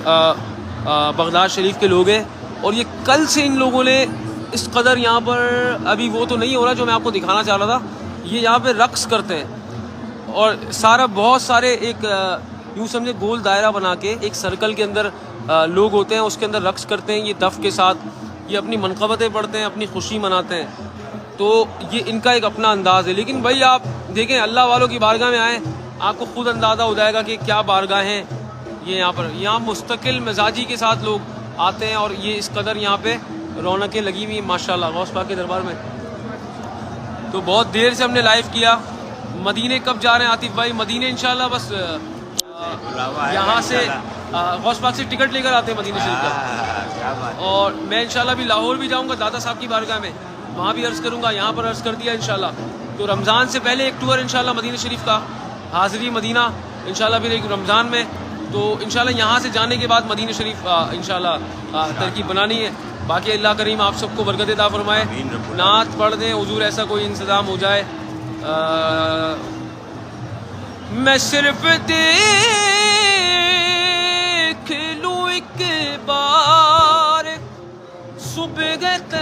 Speaker 1: بغداد شریف کے لوگ ہیں. اور یہ کل سے ان لوگوں نے اس قدر یہاں پر، ابھی وہ تو نہیں ہو رہا جو میں آپ کو دکھانا چاہ رہا تھا، یہ یہاں پہ رقص کرتے ہیں. اور سارا بہت سارے ایک یوں سمجھے گول دائرہ بنا کے ایک سرکل کے اندر لوگ ہوتے ہیں، اس کے اندر رقص کرتے ہیں یہ دف کے ساتھ. یہ اپنی منقبتیں پڑھتے ہیں، اپنی خوشی مناتے ہیں. تو یہ ان کا ایک اپنا انداز ہے. لیکن بھائی آپ دیکھیں اللہ والوں کی بارگاہ میں آئیں، آپ کو خود اندازہ ہو جائے گا کہ کیا بارگاہ ہیں یہ. یہاں مستقل مزاجی کے ساتھ لوگ آتے ہیں، اور یہ اس قدر یہاں پہ رونقیں لگی ہوئی ہیں ماشاءاللہ غوث پاک کے دربار میں. تو بہت دیر سے ہم نے لائیو کیا. مدینے کب جا رہے ہیں عاطف بھائی؟ مدینے انشاءاللہ بس یہاں سے غوث پاک سے ٹکٹ لے کر آتے ہیں مدینہ شریف کا. اور میں انشاءاللہ بھی لاہور بھی جاؤں گا دادا صاحب کی بارگاہ میں، وہاں بھی عرض کروں گا، یہاں پر عرض کر دیا انشاءاللہ. تو رمضان سے پہلے ایک ٹور انشاءاللہ مدینہ شریف کا، حاضری مدینہ انشاءاللہ پھر ایک رمضان میں. تو انشاءاللہ یہاں سے جانے کے بعد مدینہ شریف انشاءاللہ ترکیب بنانی ہے. باقی اللہ کریم آپ سب کو برکت عطا فرمائے. نعت پڑھ دیں حضور، ایسا کوئی انتظام ہو جائے. میں صرف دیکھ لوں ایک بار شب طیبہ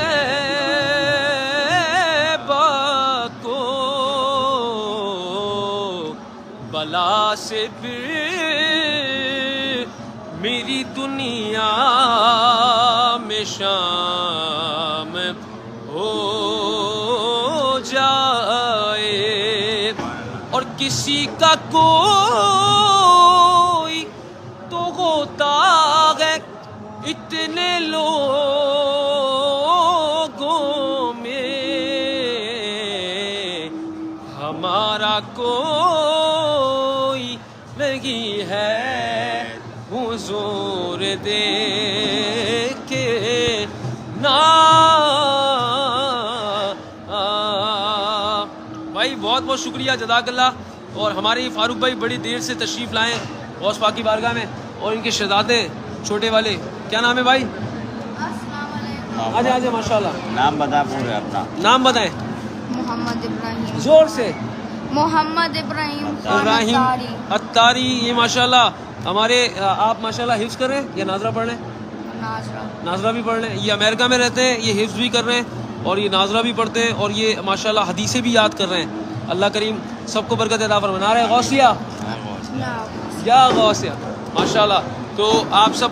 Speaker 1: کو بلا سے پھر میری دنیا میں شام ہو جائے اور کسی کا کوئی تو ہوتا ہے اتنے لوگوں میں ہمارا کوئی نہیں ہے حضور دیکھے نا. بھائی بہت بہت شکریہ، جزاک اللہ. اور ہمارے فاروق بھائی بڑی دیر سے تشریف لائیں غوث پاک کی بارگاہ میں، اور ان کے شہزادے چھوٹے والے، کیا نام ہے بھائی؟
Speaker 4: السلام علیکم.
Speaker 1: آجے آجے ماشاء اللہ.
Speaker 2: نام بتا پورے اپنا.
Speaker 1: نام بتائیں
Speaker 4: محمد ابراہیم.
Speaker 1: زور سے.
Speaker 4: محمد ابراہیم خان
Speaker 1: ابراہیم
Speaker 4: اتاری.
Speaker 1: اتاری. یہ ماشاءاللہ ہمارے آپ ماشاءاللہ حفظ کر رہے ہیں یا ناظرہ پڑھ رہے ہیں؟
Speaker 4: ناظرہ.
Speaker 1: ناظرہ بھی پڑھ رہے ہیں. یہ امریکہ میں رہتے ہیں، یہ حفظ بھی کر رہے ہیں اور یہ ناظرہ بھی پڑھتے ہیں، اور یہ ماشاءاللہ حدیثیں بھی یاد کر رہے ہیں. اللہ کریم سب کو برکت عطا فرمائے. نعرہ غوثیہ یا غوثیہ ماشاءاللہ. تو آپ سب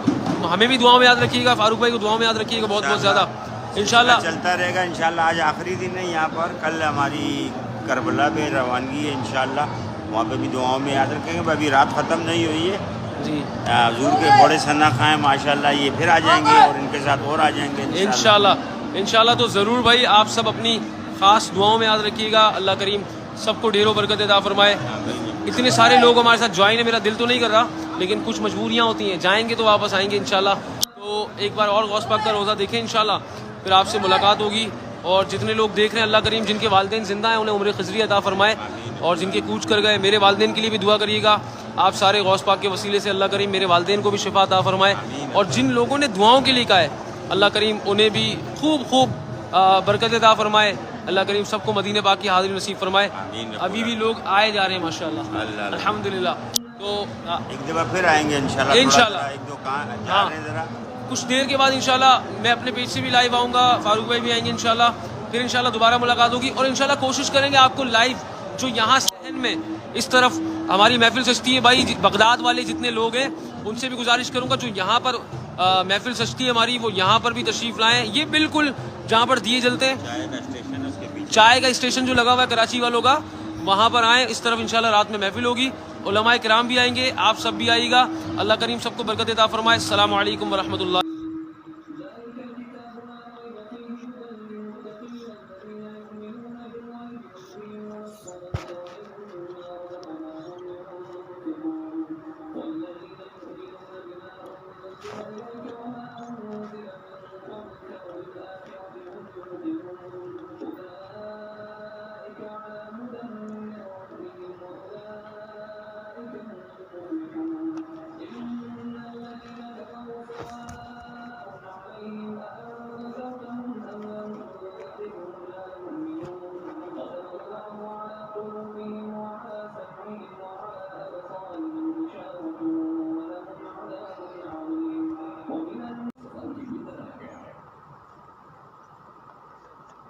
Speaker 1: ہمیں بھی دعاؤں میں یاد رکھیے گا، فاروق بھائی کو دعاؤں میں یاد رکھیے گا بہت بہت زیادہ انشاءاللہ.
Speaker 2: چلتا رہے گا انشاءاللہ. آج آخری دن ہے یہاں پر، کل ہماری کربلا پہ روانگی ہے انشاءاللہ، وہاں پہ بھی دعاؤں میں یاد رکھیں گے. ابھی رات ختم نہیں ہوئی ہے
Speaker 1: جی.
Speaker 2: حضور کے بڑے ثنا خاں ہیں ماشاءاللہ، یہ پھر آ جائیں گے اور ان کے ساتھ اور آ جائیں گے
Speaker 1: انشاءاللہ. انشاءاللہ تو ضرور بھائی آپ سب اپنی خاص دعاؤں میں یاد رکھیے گا. اللہ کریم سب کو ڈھیروں برکت عطا فرمائے. اتنے سارے لوگ ہمارے ساتھ جوائن ہیں، میرا دل تو نہیں کر رہا لیکن کچھ مجبوریاں ہوتی ہیں. جائیں گے تو واپس آئیں گے انشاءاللہ. تو ایک بار اور غوث پاک کا روزہ دیکھیں انشاءاللہ، پھر آپ سے ملاقات ہوگی. اور جتنے لوگ دیکھ رہے ہیں اللہ کریم جن کے والدین زندہ ہیں انہیں عمر خضری عطا فرمائے، اور جن کے کوچ کر گئے میرے والدین کے لیے بھی دعا کریے گا. آپ سارے غوث پاک کے وسیلے سے اللہ کریم میرے والدین کو بھی شفا عطا فرمائے، اور جن لوگوں نے دعاؤں کے لیے کہا ہے اللہ کریم انہیں بھی خوب خوب برکت عطا فرمائے. اللہ کریم سب کو مدینہ پاک کی حاضری نصیب فرمائے. ابھی بھی لوگ آئے جا رہے ہیں ماشاءاللہ الحمدللہ. تو
Speaker 2: ایک دفعہ پھر آئیں گے انشاءاللہ.
Speaker 1: انشاءاللہ.
Speaker 2: ایک دو کام جا
Speaker 1: ہاں.
Speaker 2: رہے ہیں ذرا.
Speaker 1: کچھ دیر کے بعد انشاءاللہ میں اپنے پیج سے بھی لائیو آؤں گا، فاروق بھائی بھی آئیں گے انشاءاللہ. پھر انشاءاللہ دوبارہ ملاقات ہوگی، اور انشاءاللہ کوشش کریں گے آپ کو لائیو جو یہاں صحن میں اس طرف ہماری محفل سجتی ہے بھائی، بغداد والے جتنے لوگ ہیں ان سے بھی گزارش کروں گا جو یہاں پر محفل سجتی ہے ہماری، وہ یہاں پر بھی تشریف لائیں. یہ بالکل جہاں پر دیے جلتے ہیں چائے کا اسٹیشن جو لگا ہوا ہے کراچی والوں کا، وہاں پر آئیں. اس طرف انشاءاللہ رات میں محفل ہوگی، علماء کرام بھی آئیں گے، آپ سب بھی آئیے گا. اللہ کریم سب کو برکت عطا فرمائے. السلام علیکم ورحمۃ اللہ.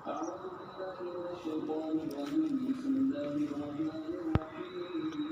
Speaker 1: أعوذ بالله من الشيطان الرجيم. بسم الله الرحمن الرحيم.